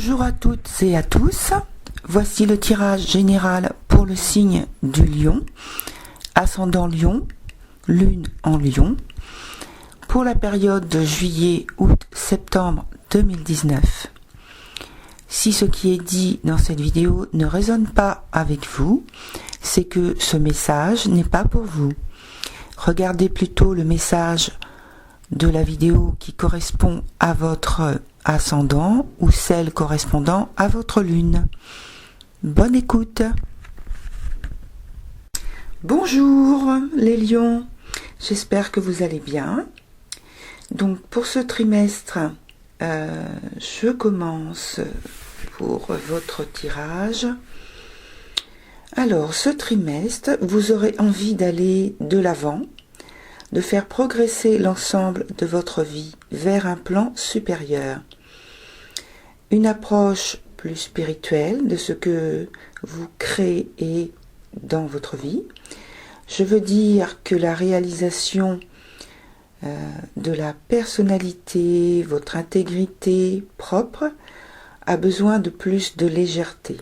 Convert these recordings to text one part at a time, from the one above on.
Bonjour à toutes et à tous, voici le tirage général pour le signe du Lion, ascendant Lion, lune en Lion, pour la période de juillet, août, septembre 2019. Si ce qui est dit dans cette vidéo ne résonne pas avec vous, c'est que ce message n'est pas pour vous. Regardez plutôt le message de la vidéo qui correspond à votre ascendant ou celle correspondant à votre lune. Bonne écoute. Bonjour les lions, j'espère que vous allez bien. Donc pour ce trimestre, je commence pour votre tirage. Alors ce trimestre, vous aurez envie d'aller de l'avant, de faire progresser l'ensemble de votre vie vers un plan supérieur. Une approche plus spirituelle de ce que vous créez dans votre vie. Je veux dire que la réalisation de la personnalité, votre intégrité propre, a besoin de plus de légèreté,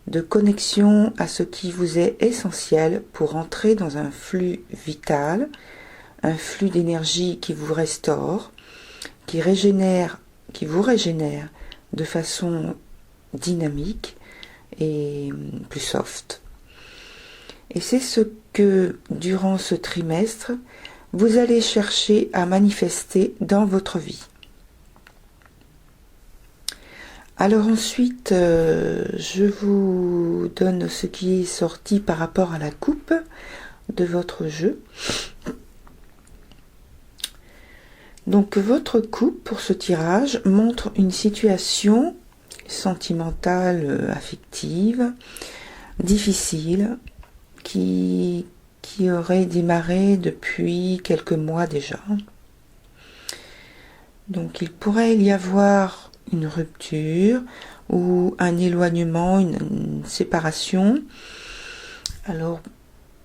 de connexion à ce qui vous est essentiel pour entrer dans un flux vital, un flux d'énergie qui vous restaure, qui vous régénère de façon dynamique et plus soft. Et c'est ce que, durant ce trimestre, vous allez chercher à manifester dans votre vie. Alors ensuite, je vous donne ce qui est sorti par rapport à la coupe de votre jeu. Donc votre coupe pour ce tirage montre une situation sentimentale, affective, difficile, qui aurait démarré depuis quelques mois déjà. Donc il pourrait y avoir une rupture ou un éloignement, une séparation. Alors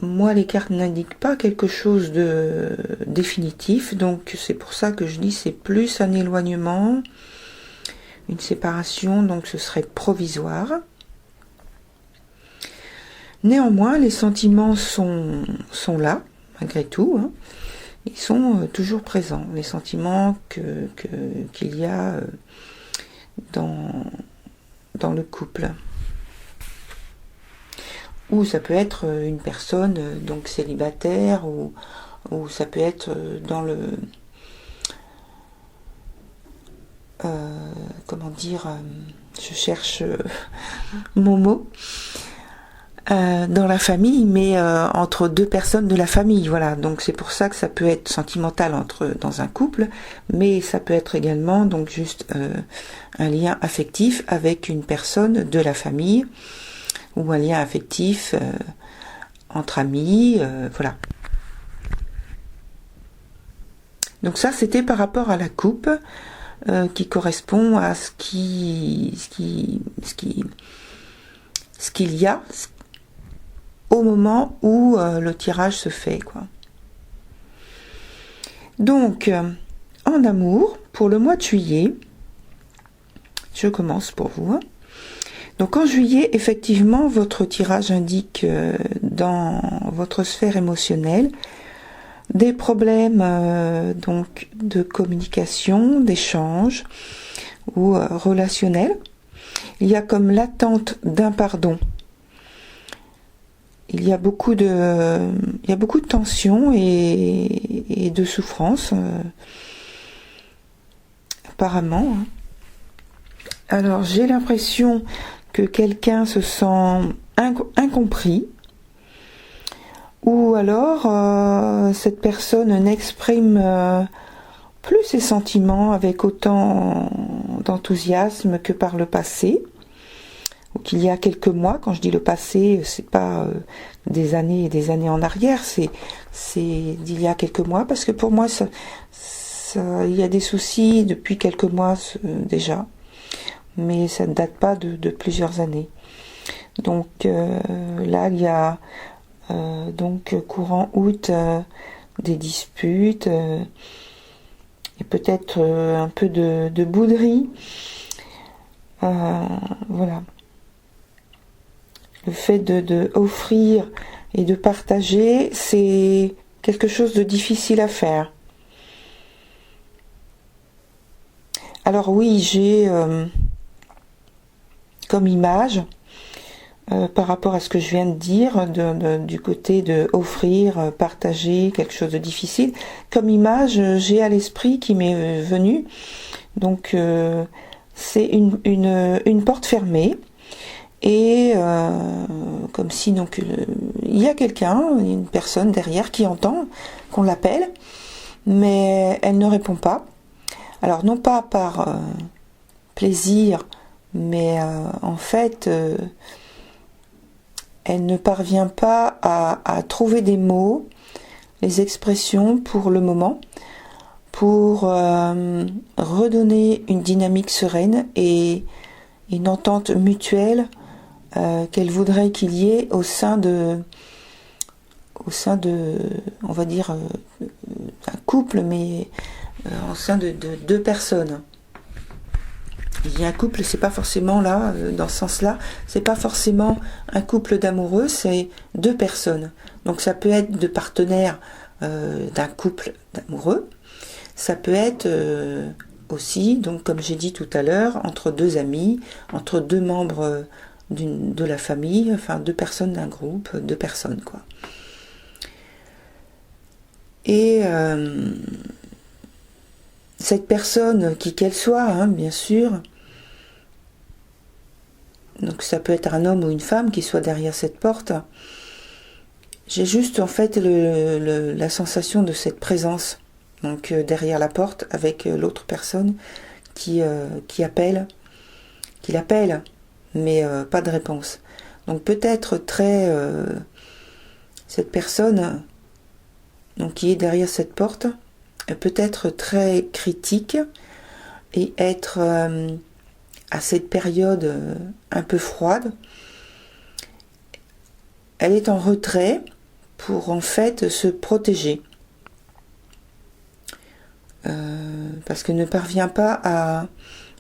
moi les cartes n'indiquent pas quelque chose de définitif, donc c'est pour ça que je dis c'est plus un éloignement, une séparation, donc ce serait provisoire. Néanmoins les sentiments sont là malgré tout, hein. Ils sont toujours présents, les sentiments qu'il y a dans le couple. Ou ça peut être une personne donc célibataire, ou ça peut être dans le comment dire, je cherche mon mot, dans la famille, mais entre deux personnes de la famille, voilà. Donc c'est pour ça que ça peut être sentimental dans un couple, mais ça peut être également donc juste un lien affectif avec une personne de la famille, ou un lien affectif entre amis, voilà. Donc ça, c'était par rapport à la coupe qui correspond à ce qu'il y a au moment où le tirage se fait, quoi. Donc, en amour, pour le mois de juillet, je commence pour vous, hein. Donc en juillet, effectivement, votre tirage indique dans votre sphère émotionnelle des problèmes donc de communication, d'échange ou relationnel. Il y a comme l'attente d'un pardon. Il y a beaucoup de tension et de souffrance, apparemment. Alors j'ai l'impression que quelqu'un se sent incompris, ou alors cette personne n'exprime plus ses sentiments avec autant d'enthousiasme que par le passé, ou qu'il y a quelques mois. Quand je dis le passé, c'est pas des années et des années en arrière, c'est d'il y a quelques mois, parce que pour moi il y a des soucis depuis quelques mois déjà, mais ça ne date pas de plusieurs années. Donc là, il y a donc courant août des disputes et peut-être un peu de bouderie Voilà. Le fait de offrir et de partager, c'est quelque chose de difficile à faire. Alors oui, j'ai comme image, par rapport à ce que je viens de dire, du côté de offrir, partager quelque chose de difficile, comme image, j'ai à l'esprit qui m'est venu, donc c'est une porte fermée, et comme si donc il y a quelqu'un, une personne derrière qui entend qu'on l'appelle, mais elle ne répond pas. Alors non pas par plaisir, mais en fait elle ne parvient pas à trouver des mots, les expressions pour le moment, pour redonner une dynamique sereine et une entente mutuelle qu'elle voudrait qu'il y ait au sein de, on va dire, un couple, mais au sein de deux personnes. Il y a un couple, c'est pas forcément là, dans ce sens-là, c'est pas forcément un couple d'amoureux, c'est deux personnes. Donc ça peut être de partenaires d'un couple d'amoureux, ça peut être aussi, donc comme j'ai dit tout à l'heure, entre deux amis, entre deux membres de la famille, enfin deux personnes d'un groupe, deux personnes quoi. Et cette personne, qui qu'elle soit, hein, bien sûr, donc ça peut être un homme ou une femme qui soit derrière cette porte, j'ai juste en fait la sensation de cette présence, donc derrière la porte, avec l'autre personne qui appelle, qui l'appelle, mais pas de réponse. Donc peut-être cette personne donc, qui est derrière cette porte, peut être très critique et être à cette période un peu froide. Elle est en retrait pour en fait se protéger. Parce qu'elle ne parvient pas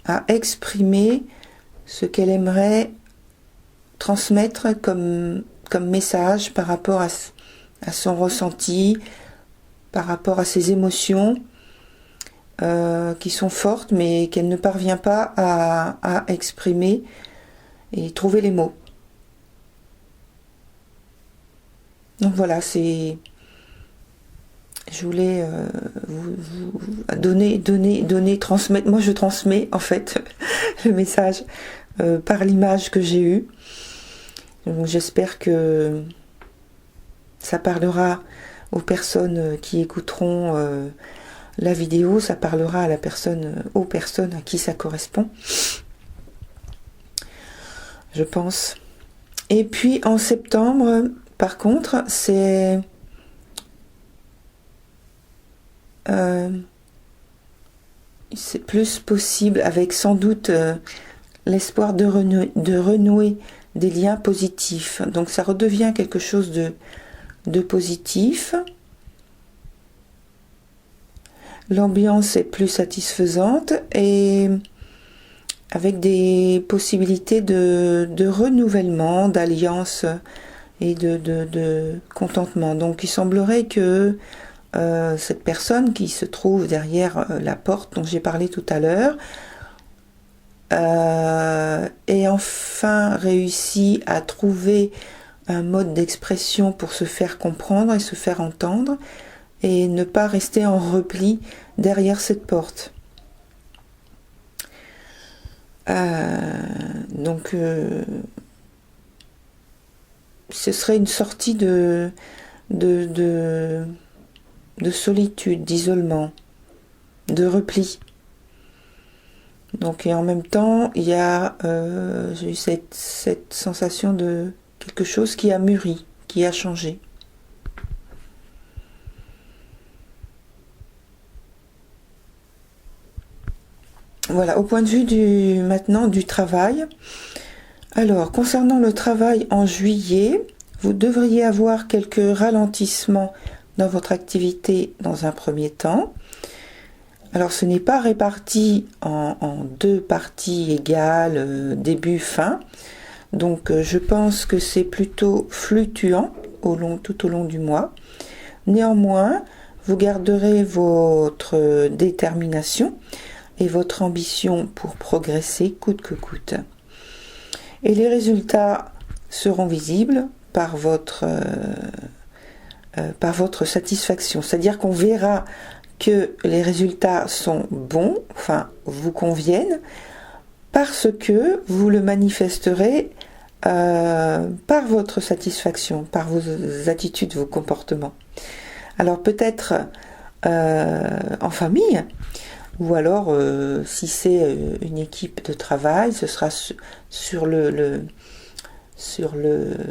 à exprimer ce qu'elle aimerait transmettre comme message par rapport à son ressenti, par rapport à ses émotions qui sont fortes mais qu'elle ne parvient pas à exprimer et trouver les mots. Donc voilà, je voulais vous donner, transmettre. Moi je transmets en fait le message par l'image que j'ai eue. Donc j'espère que ça parlera aux personnes qui écouteront la vidéo, ça parlera aux personnes à qui ça correspond, je pense. Et puis en septembre, par contre, c'est plus possible, avec sans doute l'espoir de renouer des liens positifs. Donc ça redevient quelque chose de positif. L'ambiance est plus satisfaisante et avec des possibilités de renouvellement, d'alliance et de contentement. Donc il semblerait que cette personne qui se trouve derrière la porte dont j'ai parlé tout à l'heure ait enfin réussi à trouver un mode d'expression pour se faire comprendre et se faire entendre et ne pas rester en repli derrière cette porte. Donc ce serait une sortie de solitude, d'isolement, de repli. Donc et en même temps, il y a j'ai eu cette sensation de quelque chose qui a mûri, qui a changé. Voilà, au point de vue maintenant du travail. Alors, concernant le travail en juillet, vous devriez avoir quelques ralentissements dans votre activité dans un premier temps. Alors ce n'est pas réparti en deux parties égales, début-fin. Donc je pense que c'est plutôt fluctuant tout au long du mois. Néanmoins, vous garderez votre détermination et votre ambition pour progresser coûte que coûte. Et les résultats seront visibles par votre satisfaction. C'est-à-dire qu'on verra que les résultats sont bons, enfin vous conviennent, parce que vous le manifesterez par votre satisfaction, par vos attitudes, vos comportements. Alors peut-être en famille, ou alors si c'est une équipe de travail, ce sera sur le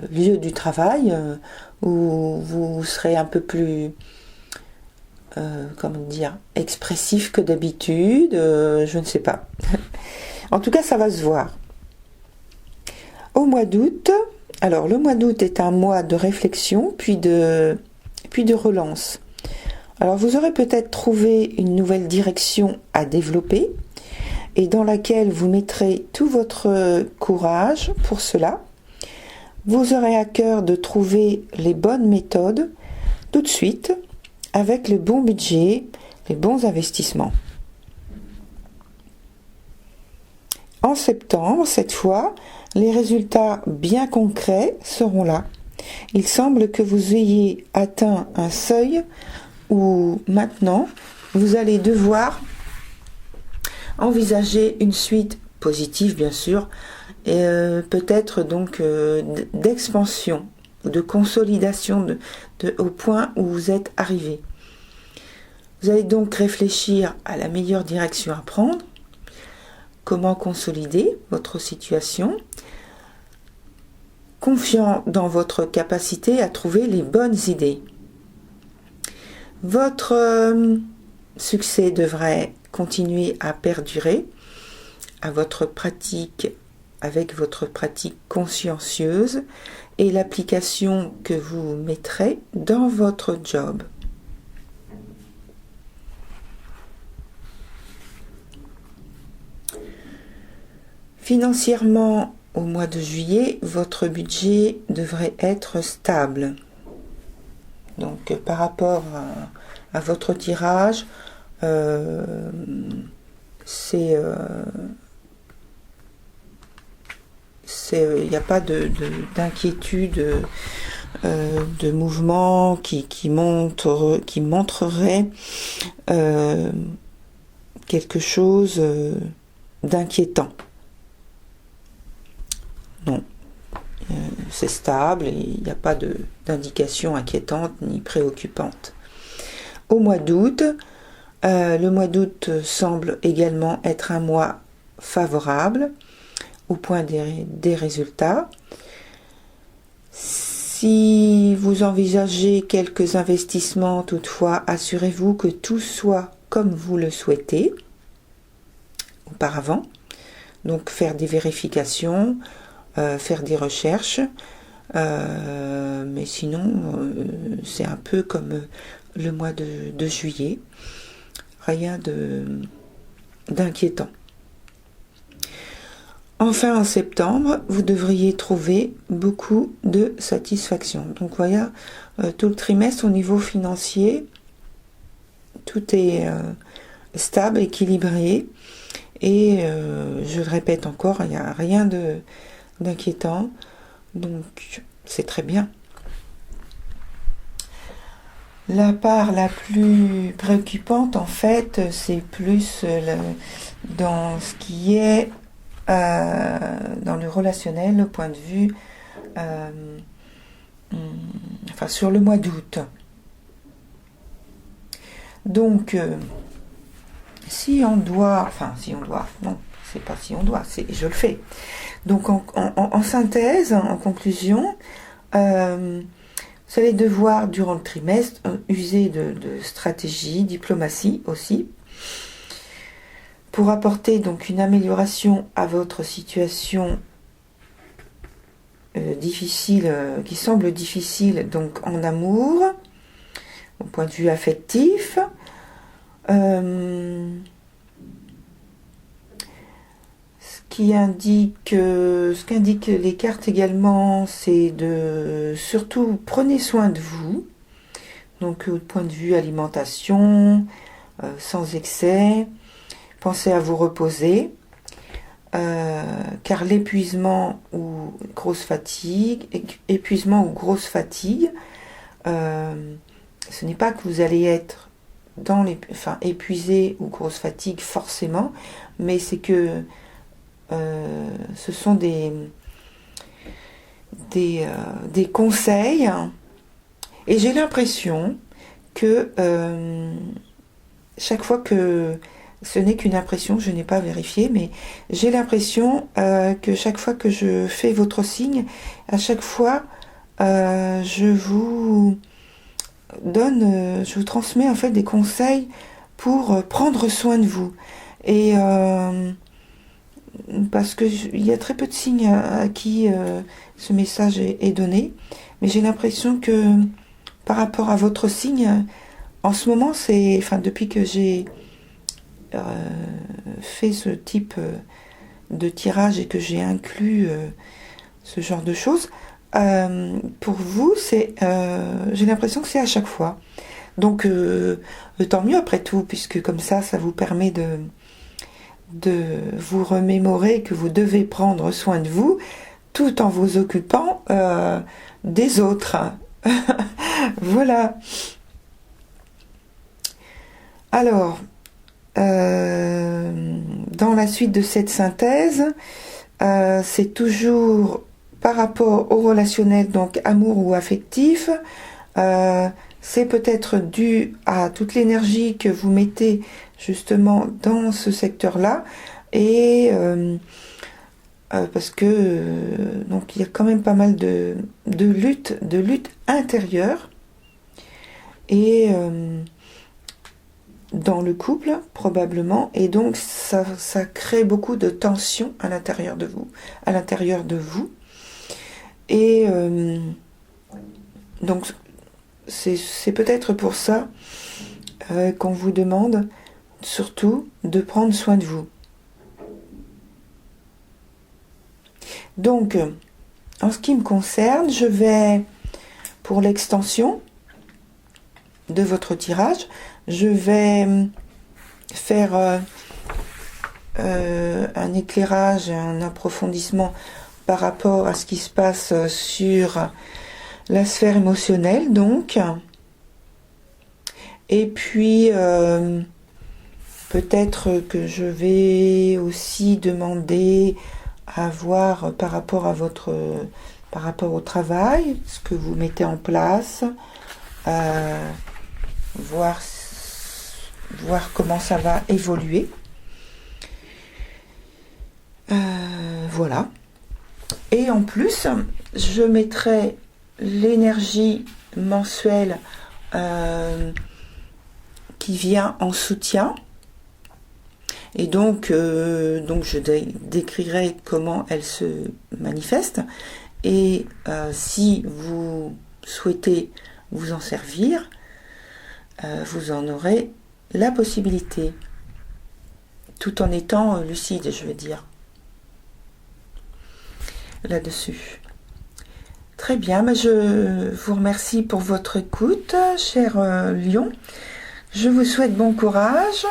lieu du travail où vous serez un peu plus expressif que d'habitude, je ne sais pas. En tout cas, ça va se voir. Au mois d'août, alors le mois d'août est un mois de réflexion, puis de relance. Alors vous aurez peut-être trouvé une nouvelle direction à développer et dans laquelle vous mettrez tout votre courage pour cela. Vous aurez à cœur de trouver les bonnes méthodes tout de suite avec le bon budget, les bons investissements. En septembre, cette fois, les résultats bien concrets seront là. Il semble que vous ayez atteint un seuil où maintenant vous allez devoir envisager une suite positive, bien sûr, et peut-être donc d'expansion, de consolidation au point où vous êtes arrivé. Vous allez donc réfléchir à la meilleure direction à prendre, comment consolider votre situation, confiant dans votre capacité à trouver les bonnes idées. Votre succès devrait continuer à perdurer avec votre pratique consciencieuse et l'application que vous mettrez dans votre job. Financièrement, au mois de juillet, votre budget devrait être stable. Donc par rapport à votre tirage, il n'y a pas d'inquiétude, de mouvement qui montrerait quelque chose d'inquiétant. Non, c'est stable et il n'y a pas d'indication inquiétante ni préoccupante. Au mois d'août, le mois d'août semble également être un mois favorable au point des résultats. Si vous envisagez quelques investissements, toutefois, assurez-vous que tout soit comme vous le souhaitez auparavant. Donc faire des vérifications, faire des recherches, mais sinon c'est un peu comme le mois de juillet, rien d'inquiétant. Enfin en septembre, vous devriez trouver beaucoup de satisfaction. Donc voilà, tout le trimestre au niveau financier, tout est stable, équilibré, et je le répète encore, il n'y a rien d'inquiétant, donc c'est très bien. La part la plus préoccupante, en fait, c'est plus dans ce qui est dans le relationnel, le point de vue, sur le mois d'août. Donc, non, c'est pas si on doit, je le fais. Donc, en synthèse, en conclusion, vous allez devoir, durant le trimestre, user de stratégie, diplomatie aussi, pour apporter donc une amélioration à votre situation difficile, qui semble difficile donc en amour, au point de vue affectif. Ce qu'indiquent les cartes également, c'est de surtout prenez soin de vous. Donc au point de vue alimentation, sans excès, pensez à vous reposer, car l'épuisement ou grosse fatigue, ce n'est pas que vous allez être épuisé ou grosse fatigue forcément, mais c'est que ce sont des conseils, et j'ai l'impression que chaque fois que ce n'est qu'une impression, je n'ai pas vérifié, mais j'ai l'impression que chaque fois que je fais votre signe, à chaque fois je vous transmets en fait des conseils pour prendre soin de vous. Et parce qu'il y a très peu de signes à qui ce message est donné, mais j'ai l'impression que par rapport à votre signe, en ce moment, depuis que j'ai fait ce type de tirage et que j'ai inclus ce genre de choses, pour vous, j'ai l'impression que c'est à chaque fois. Donc, tant mieux après tout, puisque comme ça vous permet de vous remémorer que vous devez prendre soin de vous tout en vous occupant des autres. Voilà. Alors, dans la suite de cette synthèse, c'est toujours par rapport au relationnel, donc amour ou affectif. C'est peut-être dû à toute l'énergie que vous mettez justement dans ce secteur-là, et parce que donc il y a quand même pas mal de lutte intérieure, et dans le couple probablement, et donc ça crée beaucoup de tension à l'intérieur de vous, et donc c'est peut-être pour ça qu'on vous demande surtout de prendre soin de vous. Donc, en ce qui me concerne, je vais, pour l'extension de votre tirage, je vais faire un éclairage, un approfondissement par rapport à ce qui se passe sur la sphère émotionnelle, donc. Et puis, peut-être que je vais aussi demander à voir par rapport au travail, ce que vous mettez en place, voir comment ça va évoluer. Voilà. Et en plus, je mettrai l'énergie mensuelle qui vient en soutien. Et donc je décrirai comment elle se manifeste. Et si vous souhaitez vous en servir, vous en aurez la possibilité, tout en étant lucide, je veux dire, là-dessus. Très bien, je vous remercie pour votre écoute, cher Lion. Je vous souhaite bon courage.